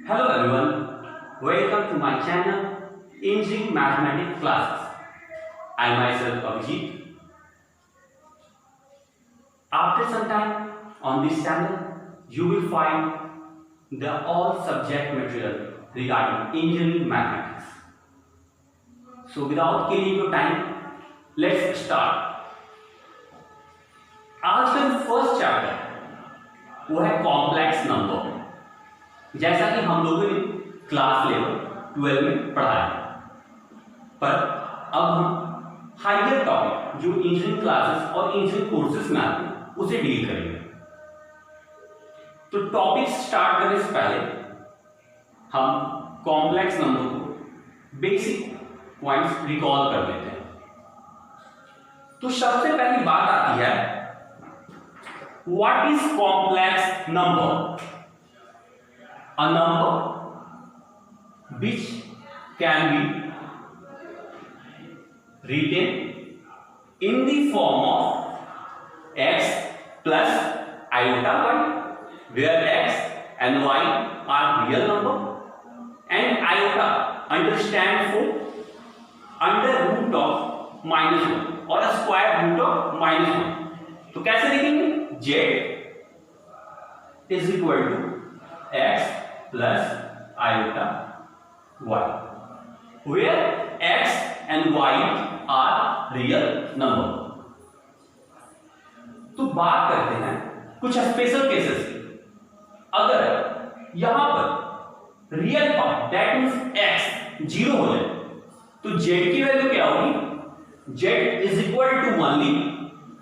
Hello everyone, welcome to my channel Engineering Mathematics Classes. I myself Abhijit. After some time on this channel, you will find the all subject material regarding engineering mathematics. So without killing your time, let's start. आज का जो first chapter वो है complex number, जैसा कि हम लोगों ने क्लास लेवल 12 में पढ़ा है। पर अब हम हायर टॉपिक जो इंजीनियरिंग क्लासेस और इंजीनियरिंग कोर्सेज में आते हैं उसे डील करेंगे। तो टॉपिक स्टार्ट करने से पहले हम कॉम्प्लेक्स नंबर को बेसिक पॉइंट्स रिकॉल कर लेते हैं। तो सबसे पहली बात आती है, what is complex number? A number which can be written in the form of x plus iota y, where x and y are real number and iota understand for under root of -1 और square root of -1। तो कैसे लिखेंगे? z is equal to x plus iota y, where x and y are real number। तो बात करते हैं कुछ special cases की। अगर यहां पर real part that means x 0 हो जाए तो z की वैल्यू क्या होगी? z is equal to only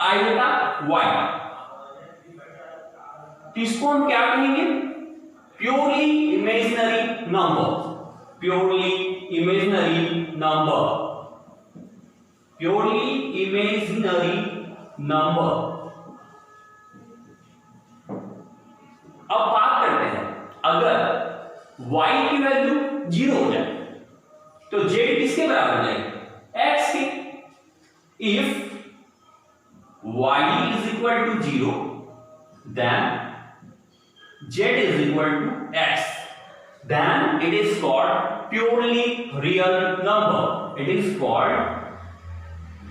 iota y। तो इसको हम क्या कहेंगे? Purely imaginary number. Purely imaginary number, purely imaginary number. अब बात करते हैं, अगर y की वैल्यू 0 हो जाए तो z किसके बराबर हो जाएगी? x के। If y is equal to 0 then z is equal to x, then it is called purely real number। it is called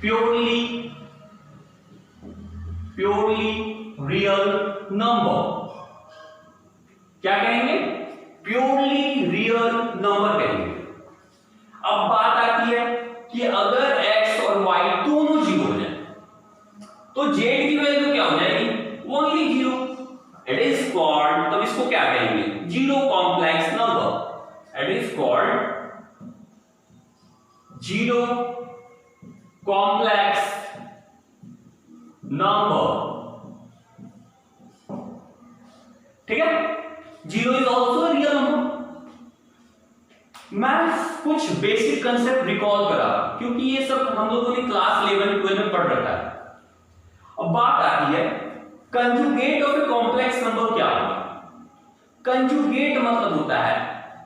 purely real number। क्या कहेंगे? purely real number कहेंगे। अब बात आती है कि अगर x और y दोनों 0 हो जाए तो z की वैल्यू क्या हो जाएगी? ओनली 0। इट इज कॉल्ड, तब इसको क्या कहेंगे? Zero complex number. It is called zero complex number. ठीक है, zero is also real number. मैं कुछ बेसिक कंसेप्ट रिकॉल करा क्योंकि ये सब हम लोगों ने क्लास 11 12 में पढ़ रखा है। अब बात आती है, conjugate of a complex number क्या होगा? कंजुगेट मतलब होता है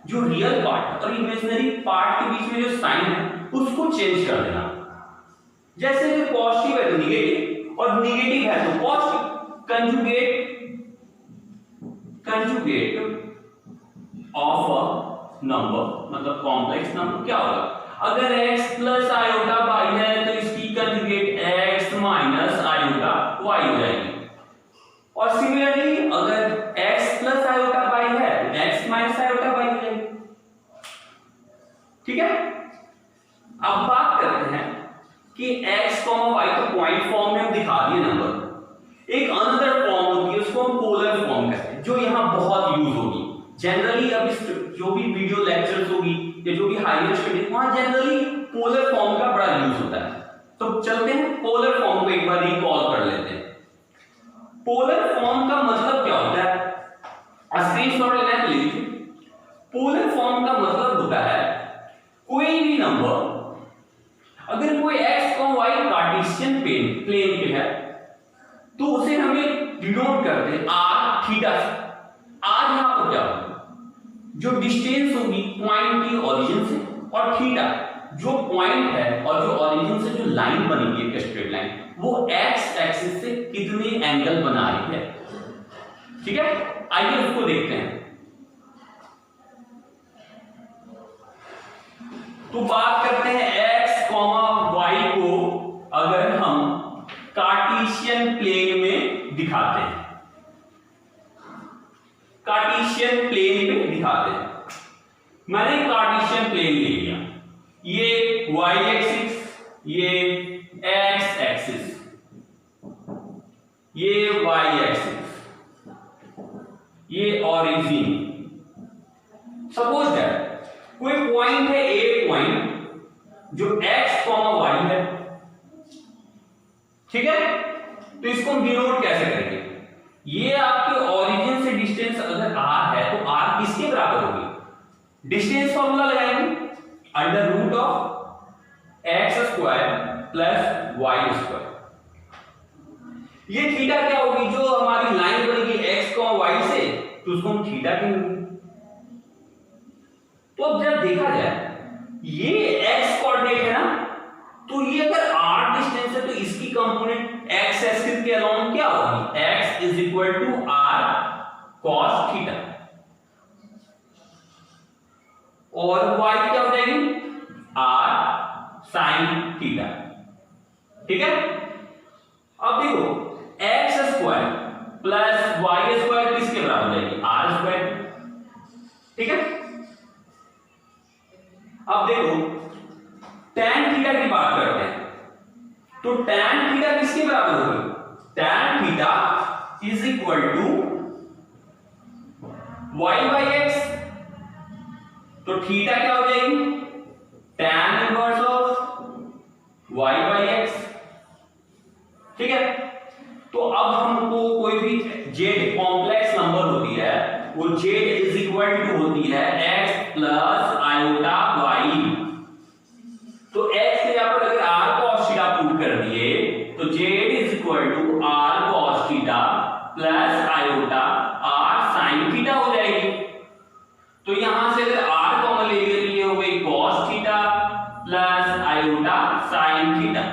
जो रियल पार्ट और इमेजिनरी पार्ट के बीच में जो साइन है उसको चेंज कर देना। जैसे कि पॉजिटिव है तो निगेटिव और निगेटिव है तो positive. Conjugate of a number मतलब कॉम्प्लेक्स नंबर क्या होगा? अगर x प्लस आयोटा y है तो इसकी conjugate x minus iota y हो जाएगी। और सिमिलरली अगर x प्लस आयोटा y है तो x माइनस आयोटा y हो जाएगी। ठीक है, अब बात करते हैं कि x, y तो पॉइंट फॉर्म में हम दिखा दिए नंबर। एक अनदर फॉर्म होती है उसको हम पोलर फॉर्म कहते हैं, जो यहां बहुत यूज होगी जनरली। अब इस जो भी वीडियो लेक्चर्स होगी या जो भी हायर स्टडी वहां जनरली पोलर फॉर्म का बड़ा यूज होता है। तो चलते हैं पोलर फॉर्म को एक बार रिकॉल कर लेते हैं। पोलर फॉर्म का मतलब क्या होता है? स्क्रीनशॉट लेना है तो लीजिए। पोलर फॉर्म का मतलब होता है कोई भी नंबर, अगर कोई x और y कार्टेशियन प्लेन पे है तो उसे हमें डिनोट करते हैं r थीटा से। r यहां पर क्या होगा? जो डिस्टेंस होगी पॉइंट की ओरिजिन से, और थीटा जो पॉइंट है और जो ओरिजिन से जो लाइन बनेगी एक स्ट्रेट लाइन, वो x एक्सिस से कितने एंगल बना रही है। ठीक है, आइए उसको देखते हैं। तो बात करते हैं x, y को अगर हम कार्टेशियन प्लेन में दिखाते हैं, कार्टेशियन प्लेन में दिखाते हैं। मैंने कार्टेशियन प्लेन ले लिया, ये y एक्सिस, ये x एक्सिस, ये y एक्सिस, ये ओरिजिन। सपोज दैट कोई पॉइंट है, एक पॉइंट जो x, y है, ठीक है। तो इसको हम डिनोट कैसे करेंगे? ये आपके ओरिजिन से डिस्टेंस अगर r है तो r किसके बराबर होगी? डिस्टेंस फॉर्मूला लगाएंगे, under root of X square plus Y square. ये थीटा क्या होगी? जो हमारी लाइन बनेगी x, y से, तो उसको हम थीटा कहेंगे। तो अब जब देखा जाए ये x कोऑर्डिनेट है ना, तो ये अगर r डिस्टेंस है तो इसकी कंपोनेंट x एक्सिस के अलोंग क्या होगी? x is equal to r cos theta, और y क्या हो जाएगी? r sin थीटा, ठीक है। अब देखो x square plus y square किसके बराबर हो जाएगी? r स्क्वायर, ठीक है। अब देखो tan थीटा की बात करते हैं, तो tan थीटा किसके बराबर होगी? tan theta is equal to y by x, तो थीटा क्या हो जाएगी? tan inverse of y by x, ठीक है। तो अब हमको कोई भी z कॉम्प्लेक्स नंबर होती है, वो z इज इक्वल टू होती है x प्लस आयोटा y। तो x के यहां पर अगर r cos थीटा पुट कर दिए तो z is equal to r cos theta plus iota r sin theta हो जाएगी। तो यहां से अगर r कॉमन ले लिए तो ये हो गई cos theta plus iota sin theta.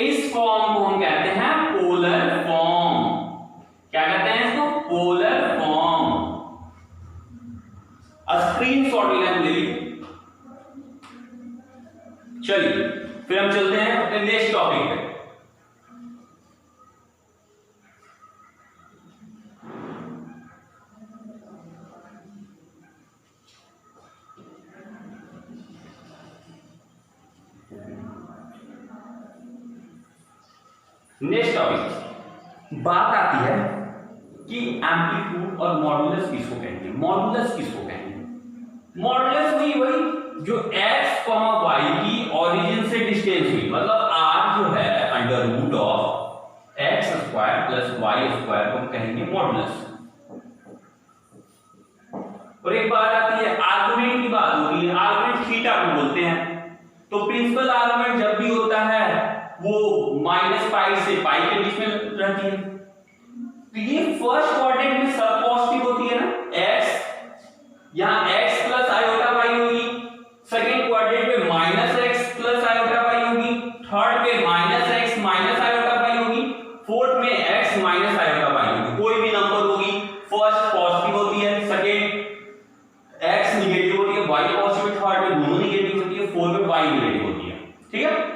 इस फॉर्म को हम कहते हैं पोलर फॉर्म। क्या कहते हैं इसको? Polar form. स्क्रीनशॉट लेना ले लीजिए। चलिए फिर हम चलते हैं अपने नेक्स्ट टॉपिक पे। नेक्स्ट टॉपिक बात आती है कि एम्पलीट्यूड और मॉडुलस किसको कहेंगे? मॉडुलस किसको कहेंगे? मॉडुलस वही जो x, y की ओरिजिन से डिस्टेंस हुई, मतलब r जो है under root of x square plus y square को हम कहेंगे मॉडुलस। और एक बात आती है आर्गुमेंट की बात होती है, आर्गुमेंट थीटा को बोलते हैं। तो प्रिंसिपल आर्गुमेंट जब भी होता है वो माइनस पाई से पाई के बीच में रहती है। तो ये फर्स्ट क्वाड्रेंट में सब पॉजिटिव होती है ना, x, यहां x प्लस आयोटा y होगी, सेकंड क्वाड्रेंट में minus x plus iota y होगी, थर्ड में minus x minus iota y होगी, फोर्थ में x माइनस आयोटा y होगी। कोई भी नंबर होगी, फर्स्ट पॉजिटिव होती है, सेकंड x नेगेटिव होती है, y पॉजिटिव, थर्ड में दोनों नेगेटिव होती है, फोर्थ में y नेगेटिव होती है, ठीक है।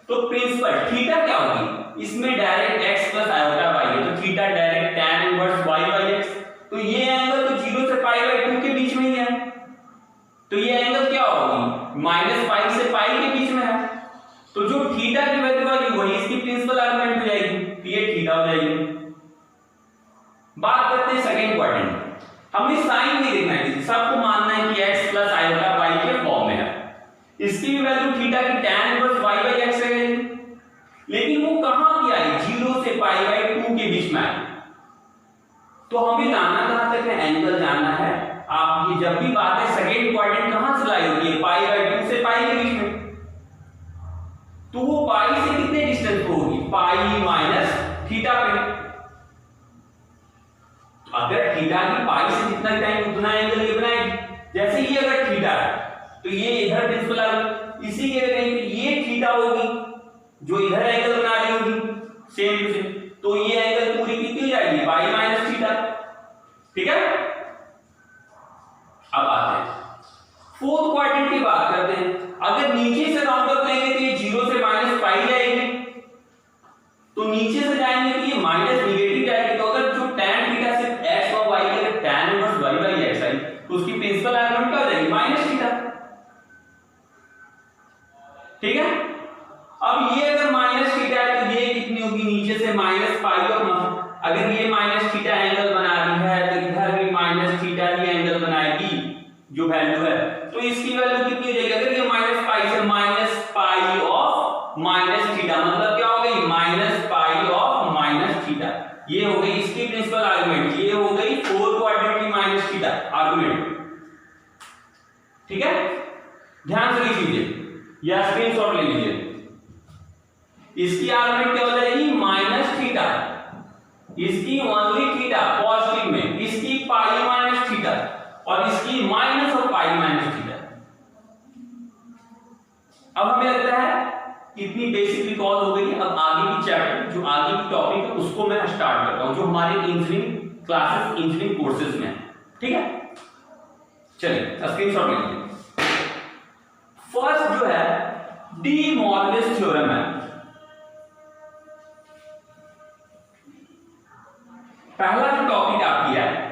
तो प्रिंसिपल थीटा क्या होगी? इसमें direct x plus iota y है, तो theta direct tan inverse y by x। तो ये एंगल तो 0 से पाई बाई 2 के बीच में ही है, तो ये एंगल क्या होगी? माइनस पाई से पाई के बीच में है। तो जो थीटा की वैल्यू आएगी वही इसकी प्रिंसिपल आर्गुमेंट हो जाएगी, तो ये थीटा हो जाएगी। बात करते हैं सेकंड क्वाड्रेंट। हमें साइन नहीं देखना है, सबको मानना है कि x प्लस आयोटा y के फॉर्म में है। इसकी भी वैल्यू थीटा की tan inverse y by x है, लेकिन वो कहां की आई? 0 से पाई बाई 2 के बीच में आई। तो हमें जानना कहां तक है? एंगल जानना है। आप ये जब भी बात है सेकंड क्वाड्रेंट कहां से लाई होती है? पाई बाई 2 से पाई के बीच में। तो वो पाई से कितने डिस्टेंस पे होगी? पाई माइनस थीटा पे। अगर थीटा की पाई से जितना टाइम उतना एंगल ये बनाएगी। जैसे ये अगर थीटा है तो ये इधर प्रिंसिपल आएगी, इसी के कहेंगे ये थीटा होगी जो इधर एंगल बना रही होगी सेम टू सेम। तो ये एंगल पूरी कितनी जाएगी? पाई माइनस थीटा, ठीक है। अब आते हैं फोर्थ क्वाड्रेंट की बात करते हैं। तो उसकी प्रिंसिपल आर्गुमेंट क्या हो जाएगी, माइनस थीटा। ठीक है, अब ये अगर माइनस थीटा है तो ये कितनी होगी, नीचे से माइनस पाई, और अगर ये माइनस थीटा एंगल बना रही है तो इधर भी माइनस थीटा ही एंगल बनाएगी जो वैल्यू है, तो इसकी वैल्यू कितनी हो जाएगी, अगर ये माइनस पाई से minus pi of minus theta, मतलब क्या हो गई, minus pi of minus theta. ये हो गई इसकी प्रिंसिपल आर्गुमेंट, ये हो गई 4 क्वाड्रेंट की माइनस थीटा आर्गुमेंट। ठीक है, ध्यान से लिख लीजिए या स्क्रीनशॉट ले लीजिए। इसकी आर्गुमेंट क्या हो जाएगी, माइनस थीटा, इसकी ओनली थीटा पॉजिटिव में, इसकी पाई माइनस थीटा, और इसकी माइनस और पाई माइनस थीटा। अब हमें लगता है इतनी बेसिक रिकॉल हो गई। अब आगे की चैप्टर, जो आगे की टॉपिक है उसको मैं स्टार्ट करता हूं, जो हमारे इंजीनियरिंग क्लासेस, इंजीनियरिंग कोर्सेज में है। ठीक है, चलिए स्क्रीनशॉट ले लीजिए। फर्स्ट जो है डी मॉर्गन थ्योरम है। पहला जो टॉपिक आपकी है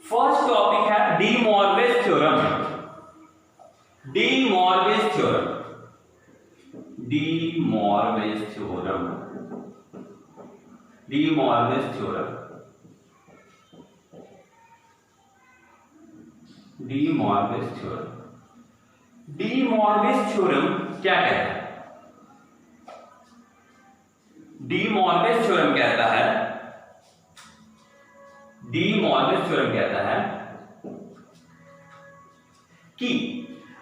फर्स्ट टॉपिक है D Morgan theorem. D Morgan theorem, D Morgan theorem, D Morgan theorem, D Morgan theorem. D Morgan theorem क्या कहता है, डी मॉर्गन थ्योरम कहता है, डी मॉर्गन थ्योरम कहता है कि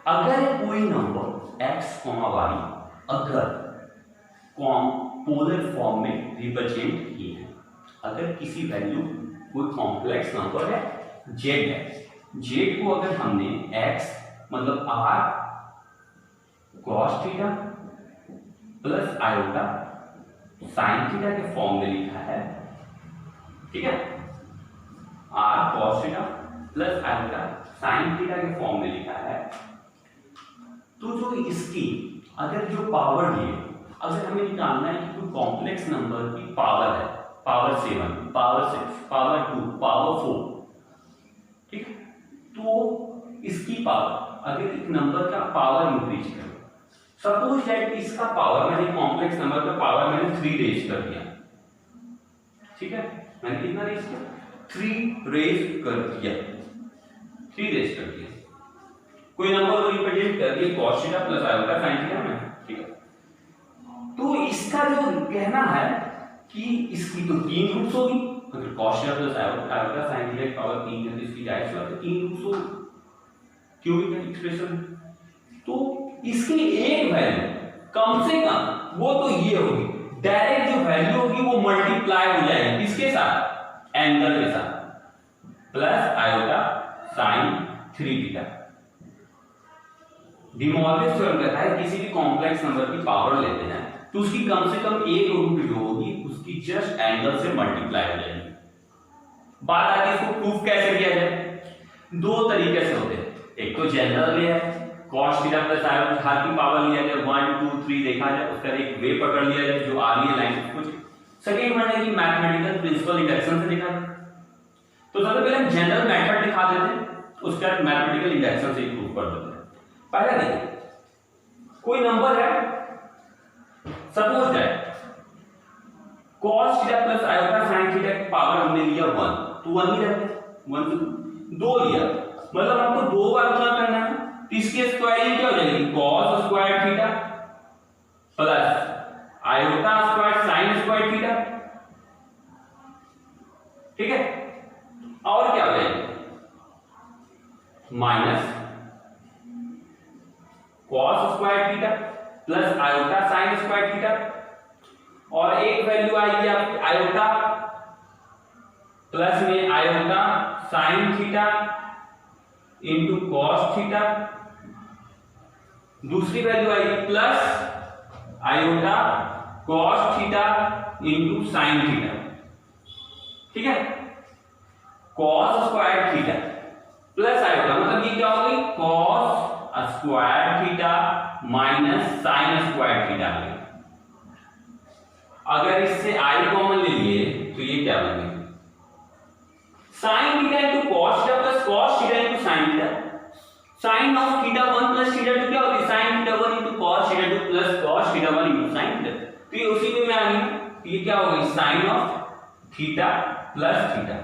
अगर कोई नंबर x, y अगर पोलर फॉर्म में रिप्रेजेंट किए हैं, अगर किसी वैल्यू कोई कॉम्प्लेक्स नंबर है z है, z को अगर हमने x मतलब r cos theta plus iota sin theta के फॉर्म में लिखा है, ठीक है, r cos theta plus iota sin theta के फॉर्म में लिखा है, तो जो इसकी अगर जो पावर दी है, अगर हमें निकालना है कि कोई कॉम्प्लेक्स नंबर की पावर है, पावर 7, पावर 6, पावर 2, पावर 4, ठीक है, तो इसकी पावर अगर एक नंबर का पावर इंक्रीज करो, सपोज दैट इसका पावर, मैंने कॉम्प्लेक्स नंबर का पावर मैंने 3 रेज कर दिया, ठीक है, मैंने कितना रेज किया, 3 रेज कर दिया, 3 रेज कर दिया, कोई नंबर को रिप्रेजेंट कर दिया cos theta plus iota sin theta में, ठीक है, तो इसका जो कहना है कि इसकी तो 3 रूट्स होगी, अगर cos theta plus iota sin theta की पावर 3 है तो इसकी जाहिर सी बात है 3 रूट्स होगी, क्यूबिक एक्सप्रेशन, तो इसकी एक वैल्यू कम से कम वो तो ये होगी, डायरेक्ट जो वैल्यू होगी वो मल्टीप्लाई हो जाएगी किसके साथ, एंगल के साथ, plus iota sin 3 theta. D Morgan theorem कहता है किसी भी कॉम्प्लेक्स नंबर की पावर लेते हैं तो उसकी कम से कम एक रूट जो होगी उसकी जस्ट एंगल से मल्टीप्लाई हो जाएगी। बात आती है इसको प्रूफ कैसे किया जाए, 2 तरीके से होते हैं, एक तो जनरल वे है, cos थीटा प्लस आयोटा हर की पावर लिया जाए 1 2 3 देखा जाए, उसका एक वे पकड़ लिया जाए जो आ रही है लाइन कुछ। सेकंड वन है कि मैथमेटिकल प्रिंसिपल इंडक्शन से दिखा जाए, तो सबसे पहले हम जनरल मेथड दिखा देते हैं, उसके बाद मैथमेटिकल इंडक्शन से प्रूफ कर देते हैं। पहला देखिए, कोई नंबर है, suppose that cos theta plus iota sin theta की पावर हमने लिया 1, तो 1 ही रहता है, 1 से 2 लिया, मतलब हमको 2 बार गुणा करना है, तो इसके स्क्वायरिंग क्या हो जाएगी, cos square theta plus iota square sin square theta, ठीक है, और क्या हो जाएगी minus cos square theta plus iota sin square theta, और एक वैल्यू आएगी आपकी आयोटा प्लस में iota sin theta into cos theta, दूसरी वैल्यू आएगी plus iota cos theta into sin theta, ठीक है, cos square theta plus iota मतलब ये क्या हो गई cos square theta minus sine square theta बनेगा। अगर इससे आई कॉमन ले लिए तो ये क्या बनेगा, sine theta into cos theta plus cos theta into sine theta. Sine of theta 1 plus theta 2 क्या होती है, sine theta 1 into cos theta 2 plus cos theta 1 into sine theta. तो ये उसी में आ गई, तो ये क्या हो गई, sine of theta plus theta.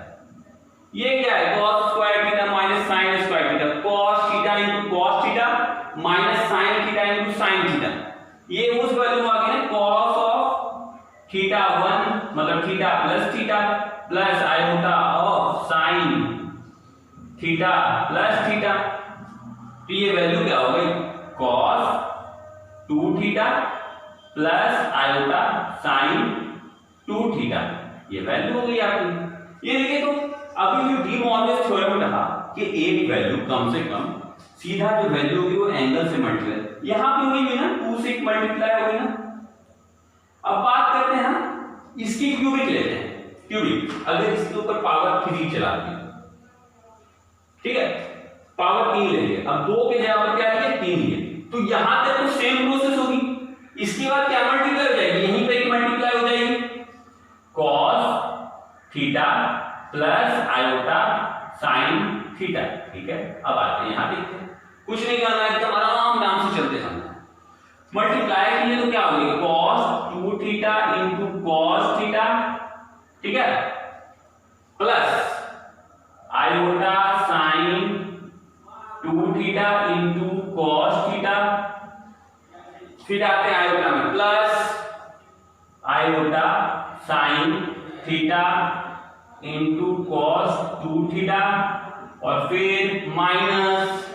ये क्या है, cos square theta minus sine square theta, cos theta into cos theta minus sine theta into sine theta. ये उस वैल्यू आ गई ना, cos ऑफ थीटा 1 मतलब theta plus theta plus iota of sine theta plus theta. तो ये value क्या हो गई, cos 2 theta plus iota sine 2 theta. ये वैल्यू हो गई आपकी। ये देखिए, तो अभी जो डी मॉर्गन थ्योरम में कहा कि एक वैल्यू कम से कम सीधा जो वैल्यू होगी वो एंगल से मल्टीप्लाई, यहां पे हुई भी ना 2 से मल्टीप्लाई होगी ना। अब बात करते हैं ना इसकी क्यूबिक लेते हैं। क्यूबिक अगर इसके ऊपर पावर 3 चला दी, ठीक है, पावर 3 ले लिया, अब 2 के जगह पर क्या लिया 3 लिया, तो यहां तक तो सेम प्रोसेस होगी। इसके बाद क्या मल्टीप्लाई हो जाएगी, यहीं पे एक मल्टीप्लाई हो जाएगी, cos theta plus iota sine theta. ठीक है, अब आते हैं यहां देखते हैं, कुछ नहीं करना है, एकदम आराम से चलते समझना। मल्टीप्लाई किए तो क्या हो गई, cos 2 theta into cos theta, ठीक है, plus iota sine 2 theta into cos theta. फिर आते हैं आयोटा में, plus iota sine theta into cos 2 theta और फिर minus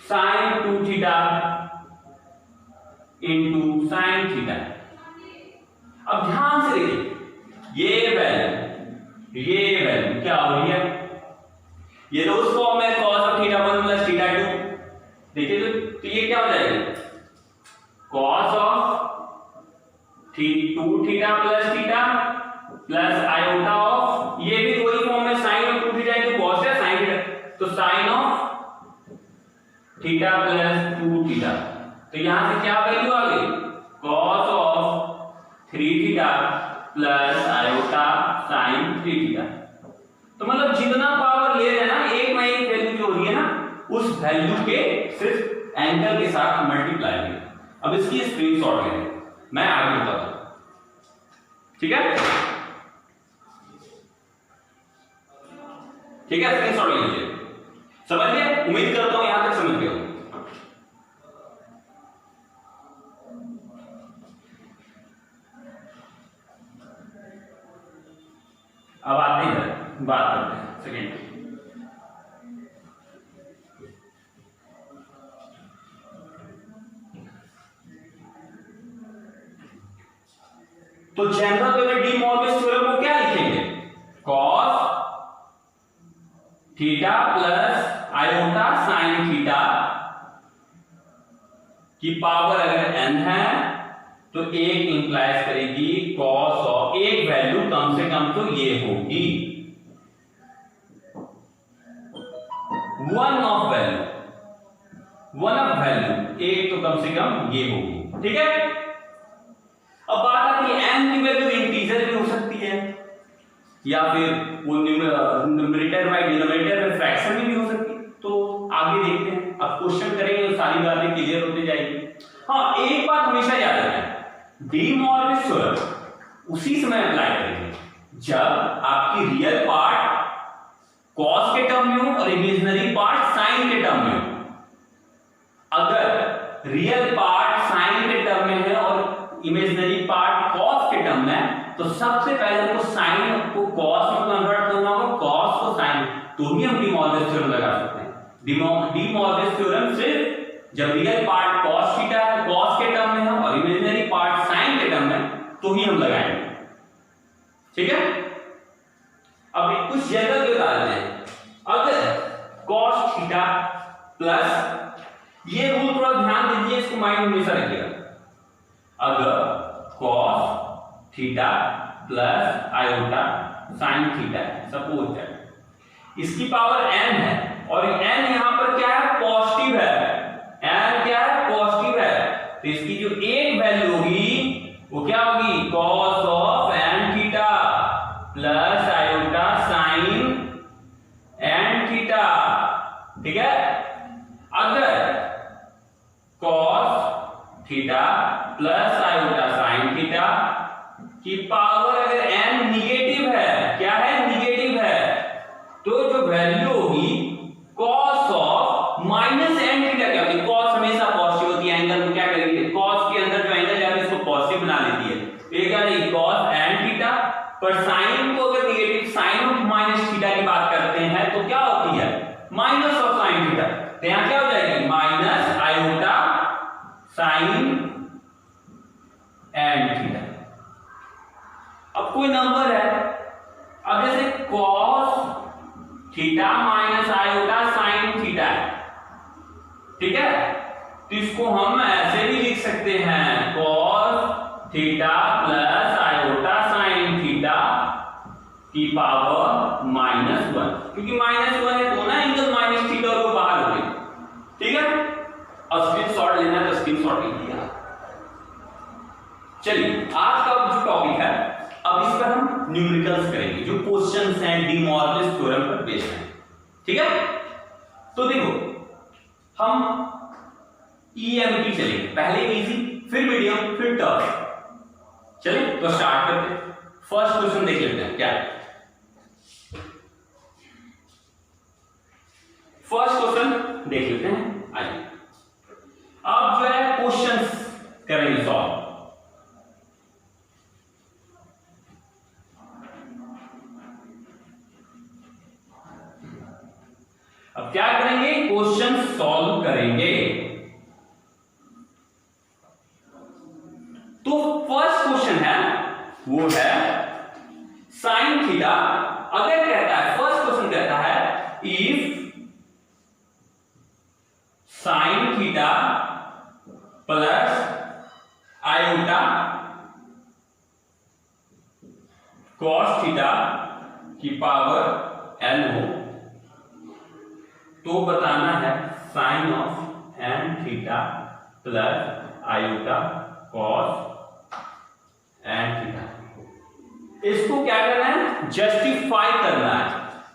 sine 2 theta into sine theta. अब ध्यान से देखिए, ये वैल्यू क्या हो रही है, ये तो उस फॉर्म में cos of theta 1 plus theta 2। देखिए तो ये क्या हो जाएगा, cos of 2 theta plus theta plus iota of, ये भी वही फॉर्म में sine of 2 theta into cos है साइन थीटा, तो sine of theta plus 2 theta. तो यहां से क्या वैल्यू आ गई, cos of 3 theta plus iota sine 3 theta. तो मतलब जितना पावर ले रहे हैं ना, एक में एक वैल्यू जो हो रही है ना, उस वैल्यू के सिर्फ एंगल के साथ मल्टीप्लाई है। अब इसकी स्क्रीनशॉट ले लें, मैं आगे बताता हूं, ठीक है, ठीक है, स्क्रीनशॉट ले लीजिए। समझ गए, उम्मीद करता हूं यहां तक समझ गए हो। अब आते हैं बात करते हैं सेकेंड। तो जनरल वे में डी मॉर्गन थ्योरम को क्या लिखेंगे, cos theta plus iota sine theta की पावर अगर n है तो एक इंप्लाइज करेगी cos ऑफ, एक वैल्यू कम से कम तो ये होगी, वन ऑफ वैल्यू एक तो कम से कम ये होगी। ठीक है, अब बात आती है n की वैल्यू इंटीजर भी हो सकती है, या फिर वो न्यूमरेटर बाय डिनोमिनेटर में फ्रैक्शन में भी हो सकती है। तो आगे देखते हैं, अब क्वेश्चन करेंगे तो सारी बातें क्लियर होती जाएगी। हाँ, एक बात हमेशा याद रखें, डी मॉर्गन थ्योरम उसी समय अप्लाई करेंगे जब आपकी रियल पार्ट cos के टर्म में हो और इमेजिनरी पार्ट साइन के टर्म में हो। अगर रियल पार्ट साइन के टर्म में है और इमेजिनरी पार्ट cos के टर्म में है, तो सबसे पहले हमको साइन को cos में कन्वर्ट करना होगा, cos को साइन, तो ही हम डी मॉर्गन थ्योरम लगा सकते हैं। डी मॉर्गन थ्योरम सिर्फ जब real part cos theta cos के टर्म में है और इमेजिनरी पार्ट साइन के टर्म में, तो ही हम लगाएंगे। ठीक है, अब कुछ जनरल बता देते हैं। अगर cos थीटा प्लस, ये रूल थोड़ा ध्यान दीजिए, इसको माइंड में हमेशा रखिएगा, अगर cos theta plus iota sine theta है, सपोज दैट इसकी पावर n है, और n यहां पर क्या है, पॉजिटिव है, n क्या है, पॉजिटिव है, तो इसकी जो एक वैल्यू होगी वो क्या होगी, cos of n theta plus iota sign n theta. ठीक है, अगर cos theta plus iota sine theta की पावर अगर n निगेटिव है, क्या है, निगेटिव है, तो जो वैल्यू होगी cos of minus n theta, क्या होगी, cos हमेशा पॉजिटिव होती है, एंगल को क्या करेंगे, cos के अंदर जो एंगल है इसको पॉजिटिव बना लेती है, तो ये क्या रहेगी cos n थीटा, पर साइन को अगर negative sine of minus theta की बात करते हैं तो क्या होती है, माइनस ऑफ साइन थीटा, तो यहां क्या हो जाएगी, minus iota sine n theta. अब कोई नंबर है, अब जैसे cos theta minus iota sine theta है, ठीक है, तो इसको हम ऐसे भी लिख सकते हैं cos theta plus iota sine theta की पावर -1, क्योंकि -1 है तो ना एंगल माइनस थीटा और वो बाहर हो गई। ठीक है, अब स्क्रीनशॉट लेना है तो स्क्रीनशॉट लीजिए। चलिए आज का जो टॉपिक है, अब इस पर हम न्यूमेरिकल्स करेंगे, जो क्वेश्चंस हैं डी मॉर्गन थ्योरम पर बेस्ड हैं। ठीक है, तो देखो हम EMT चलेंगे, पहले इजी फिर मीडियम फिर टफ। चलिए तो स्टार्ट करते हैं। फर्स्ट क्वेश्चन देख लेते हैं क्या है। फर्स्ट क्वेश्चन देख लेते हैं, आइए। अब जो है क्वेश्चंस करेंगे सॉल्व। अब क्या करेंगे, क्वेश्चन सॉल्व करेंगे। तो फर्स्ट क्वेश्चन है वो है साइन थीटा, अगर कहता है, फर्स्ट क्वेश्चन कहता है if sine theta plus iota cos theta की पावर n हो, तो बताना है sine of n theta plus iota cos n theta. इसको क्या करना है, जस्टिफाई करना है।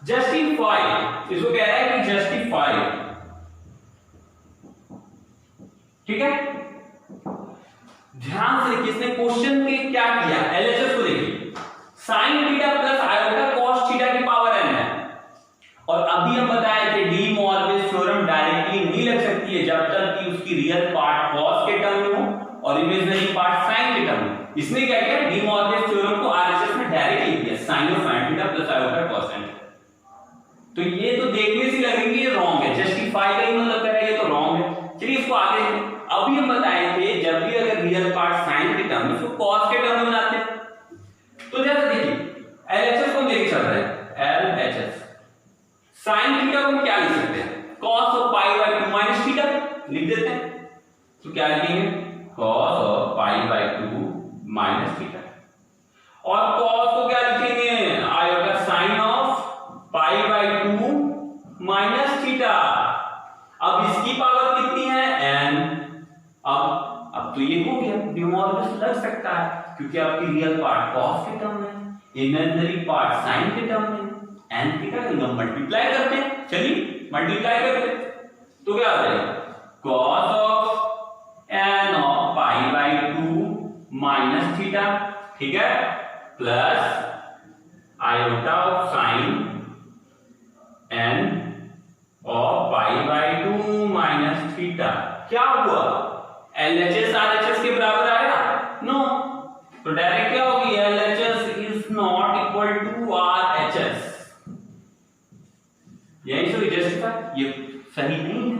जस्टिफाई, इसको कह रहा है कि जस्टिफाई। ठीक है, ध्यान से देखिए, इसने क्वेश्चन के क्या किया, एलएचएस को देखिए, sign theta plus iota cos theta की पावर n है, और अभी हम बताए थे डी मॉर्गन थ्योरम डायरेक्टली नहीं लग सकती है जब तक कि उसकी रियल पार्ट कॉस के टर्म में हो और इमेजिनरी पार्ट साइन के टर्म में। इसने क्या किया, डी मॉर्गन थ्योरम को आरएचएस में डायरेक्ट लिख दिया, sine of n theta plus iota cos n theta. तो ये तो देखने से लगेंगे ये रॉन्ग है, जस्टिफाई का ही मतलब है ये तो रॉन्ग है। चलिए इसको आगे, अभी हम बताए थे जब भी अगर रियल पार्ट साइन के टर्म में उसको कॉस के टर्म में बनाते हैं। तो जैसे देखिए एलएचएस को लेके चल रहे हैं, एलएचएस साइन थीटा को हम क्या लिख सकते हैं, cos of pi by 2 minus theta लिख देते हैं। तो क्या लिखेंगे, cos of pi by 2 minus theta, और cos को क्या लिखेंगे, iota sine of pi by 2 minus theta. अब इसकी पावर कितनी है, n। अब तो ये हो गया, डी मॉर्गन लग सकता है क्योंकि आपकी रियल पार्ट cos के टर्म में, इमेजिनरी पार्ट साइन के टर्म में, n थीटा का मल्टीप्लाई करते हैं। चलिए मल्टीप्लाई करते हैं, तो क्या हो जाएगा, cos of n of pi by 2 minus theta, ठीक है, plus iota of sine n of pi by 2 minus theta. क्या हुआ, एलएचएस आरएचएस के बराबर आया, नो, तो डायरेक्ट क्या होगी, LHS is not equal to RHS. यही से जस्टिफाई, ये सही नहीं है।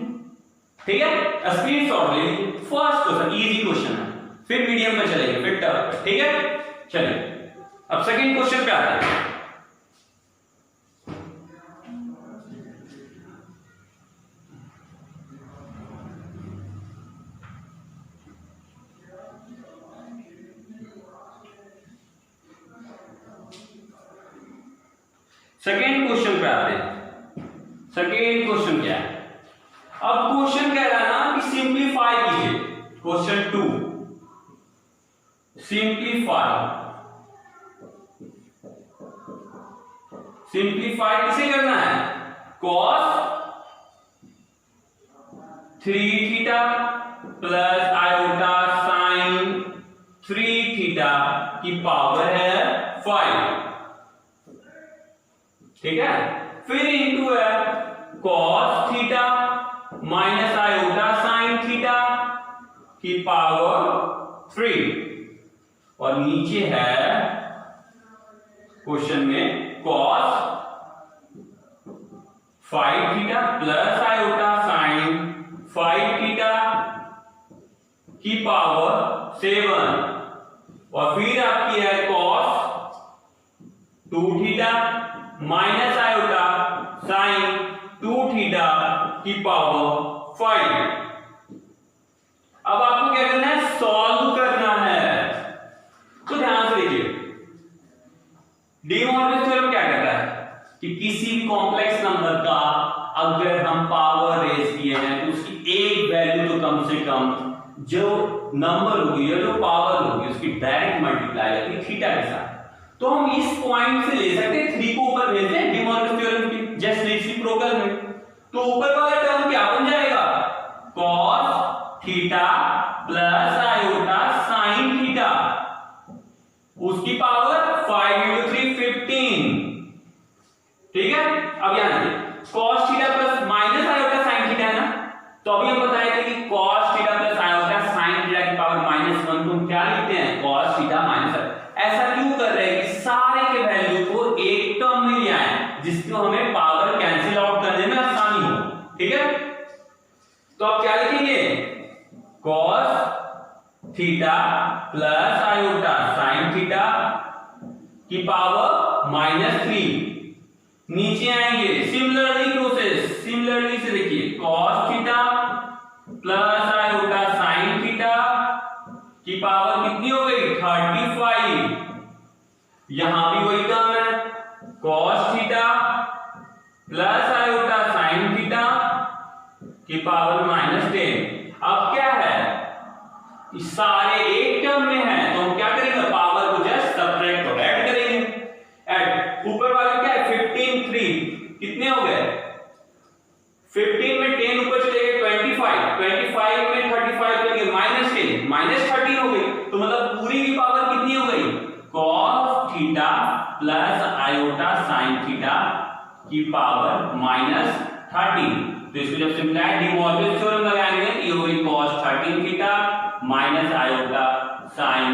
ठीक है, स्क्रीनशॉट ले लीजिए। फर्स्ट क्वेश्चन इजी क्वेश्चन है, फिर मीडियम में चलेंगे, फिर टफ। ठीक है, चलिए अब सेकंड क्वेश्चन पे आते हैं। सेकेंड क्वेश्चन पे आते हैं। सेकेंड क्वेश्चन क्या है? अब क्वेश्चन कह रहा है ना कि सिंप्लीफाई कीजिए। क्वेश्चन 2, सिंप्लीफाई किसे करना है? cos 3 theta plus iota sine 3 theta की पावर है 5, ठीक है। फिर इंटू है cos theta minus iota sine theta की पावर 3, और नीचे है क्वेश्चन में cos 5 theta plus iota sign 5 theta की पावर 7, और फिर आपकी है cos 2 theta minus iota sine 2 theta की पावर 5। अब आपको क्या करना है? सॉल्व करना है। तो ध्यान से देखिए, डी मॉर्गन थ्योरम क्या कहता है कि किसी भी कॉम्प्लेक्स नंबर का अगर हम पावर रेज किए हैं तो उसकी एक वैल्यू तो कम से कम जो नंबर होगी या जो पावर होगी उसकी डायरेक्ट मल्टीप्लाई होगी थीटा के साथ। तो हम इस पॉइंट से ले सकते हैं 3 को ऊपर भेजते हैं डी मॉर्गन थ्योरम की जस्ट रेसिप्रोकल में, तो ऊपर वाला टर्म क्या बन जाएगा? cos theta plus iota sine theta, उसकी पावर 5 into 3 15, ठीक है। अब यहां देखिए cos theta plus minus iota sine theta है ना, तो अभी हम बताए थे कि cos theta plus iota sine theta की पावर -1 को हम क्या लिखते हैं? cos theta minus. ऐसा क्यों कर रहे हैं कि सारे के वैल्यू को एक टर्म में ले आए जिसको हमें पावर कैंसिल आउट करने में आसानी हो, ठीक है। तो आप क्या लिखेंगे? cos theta plus iota sine theta की पावर -3, नीचे आएंगे सिमिलरली प्रोसेस, सिमिलरली से देखिए cos theta plus iota sine theta की पावर कितनी हो गई? 35, यहां भी वही टर्म है cos theta plus iota sine theta की पावर -10। अब क्या है? सारे एक टर्म में है तो हम क्या करेंगे? पावर को जस्ट सब्ट्रैक्ट और ऐड करेंगे। ऐड ऊपर वाले क्या है? 15 3 कितने हो गए? 15 में 10 ऊपर चले गए 25, 25 में 35 चले गए -10 -13 हो गई, तो मतलब पूरी की पावर कितनी हो गई? cos theta plus iota sine theta की पावर -13। तो इसको जब सिंप्लीफाई डी मॉर्गन थ्योरम लगाएंगे तो ये होगी cos 13 theta minus iota sine